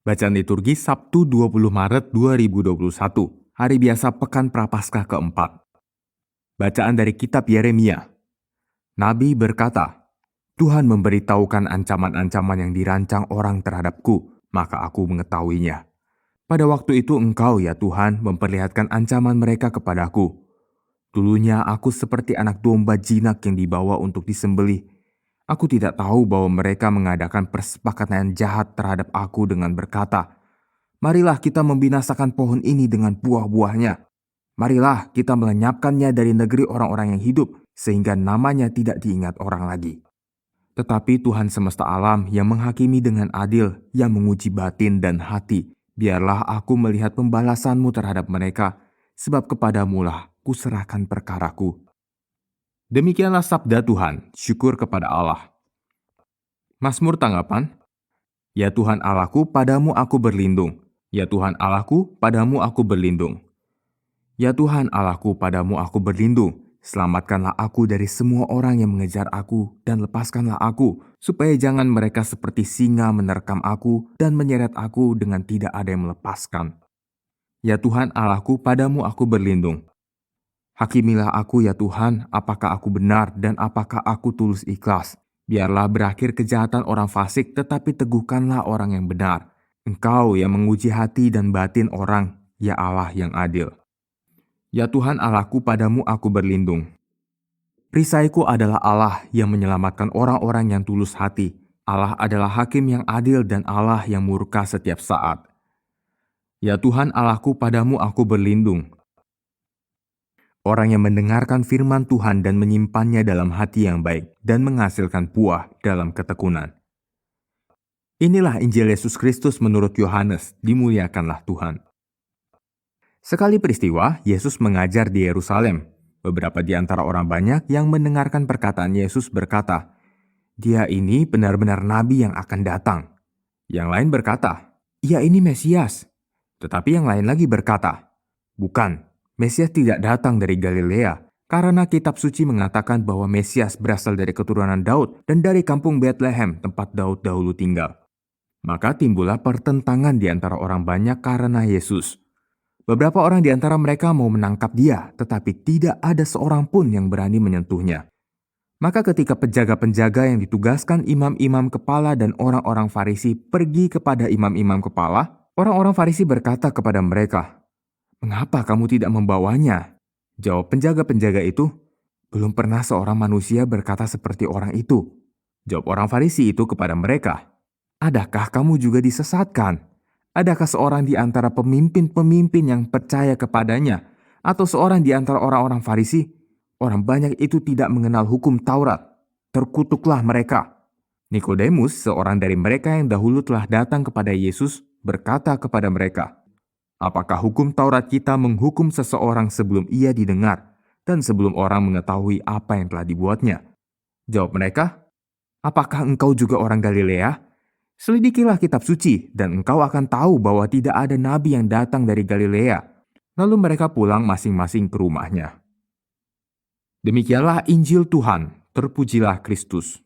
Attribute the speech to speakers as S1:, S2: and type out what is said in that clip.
S1: Bacaan liturgi Sabtu 20 Maret 2021, hari biasa Pekan Prapaskah keempat. Bacaan dari kitab Yeremia. Nabi berkata, Tuhan memberitahukan ancaman-ancaman yang dirancang orang terhadapku, maka aku mengetahuinya. Pada waktu itu Engkau, ya Tuhan, memperlihatkan ancaman mereka kepadaku. Dulunya aku seperti anak domba jinak yang dibawa untuk disembelih. Aku tidak tahu bahwa mereka mengadakan persepakatan jahat terhadap aku dengan berkata, marilah kita membinasakan pohon ini dengan buah-buahnya. Marilah kita melenyapkannya dari negeri orang-orang yang hidup, sehingga namanya tidak diingat orang lagi. Tetapi Tuhan semesta alam yang menghakimi dengan adil, yang menguji batin dan hati, biarlah aku melihat pembalasan-Mu terhadap mereka, sebab kepadamu-lah kuserahkan perkaraku. Demikianlah sabda Tuhan, syukur kepada Allah. Mazmur tanggapan. Ya Tuhan Allahku, padamu aku berlindung. Ya Tuhan Allahku, padamu aku berlindung. Ya Tuhan Allahku, padamu aku berlindung. Selamatkanlah aku dari semua orang yang mengejar aku, dan lepaskanlah aku, supaya jangan mereka seperti singa menerkam aku dan menyeret aku dengan tidak ada yang melepaskan. Ya Tuhan Allahku, padamu aku berlindung. Hakimilah aku ya Tuhan, apakah aku benar dan apakah aku tulus ikhlas. Biarlah berakhir kejahatan orang fasik, tetapi teguhkanlah orang yang benar. Engkau yang menguji hati dan batin orang, ya Allah yang adil. Ya Tuhan Allahku, padamu aku berlindung. Perisaiku adalah Allah yang menyelamatkan orang-orang yang tulus hati. Allah adalah hakim yang adil dan Allah yang murka setiap saat. Ya Tuhan Allahku, padamu aku berlindung. Orang yang mendengarkan firman Tuhan dan menyimpannya dalam hati yang baik dan menghasilkan buah dalam ketekunan. Inilah Injil Yesus Kristus menurut Yohanes, dimuliakanlah Tuhan. Sekali peristiwa, Yesus mengajar di Yerusalem. Beberapa di antara orang banyak yang mendengarkan perkataan Yesus berkata, "Dia ini benar-benar nabi yang akan datang." Yang lain berkata, "Ia ini Mesias." Tetapi yang lain lagi berkata, "Bukan. Mesias tidak datang dari Galilea, karena kitab suci mengatakan bahwa Mesias berasal dari keturunan Daud dan dari kampung Betlehem, tempat Daud dahulu tinggal." Maka timbullah pertentangan di antara orang banyak karena Yesus. Beberapa orang di antara mereka mau menangkap dia, tetapi tidak ada seorang pun yang berani menyentuhnya. Maka ketika penjaga-penjaga yang ditugaskan imam-imam kepala dan orang-orang Farisi pergi kepada imam-imam kepala, orang-orang Farisi berkata kepada mereka, "Mengapa kamu tidak membawanya?" Jawab penjaga-penjaga itu, "Belum pernah seorang manusia berkata seperti orang itu." Jawab orang Farisi itu kepada mereka, "Adakah kamu juga disesatkan? Adakah seorang di antara pemimpin-pemimpin yang percaya kepadanya, atau seorang di antara orang-orang Farisi? Orang banyak itu tidak mengenal hukum Taurat. Terkutuklah mereka." Nikodemus, seorang dari mereka yang dahulu telah datang kepada Yesus, berkata kepada mereka, "Apakah hukum Taurat kita menghukum seseorang sebelum ia didengar dan sebelum orang mengetahui apa yang telah dibuatnya?" Jawab mereka, "Apakah engkau juga orang Galilea? Selidikilah kitab suci dan engkau akan tahu bahwa tidak ada nabi yang datang dari Galilea." Lalu mereka pulang masing-masing ke rumahnya. Demikianlah Injil Tuhan, terpujilah Kristus.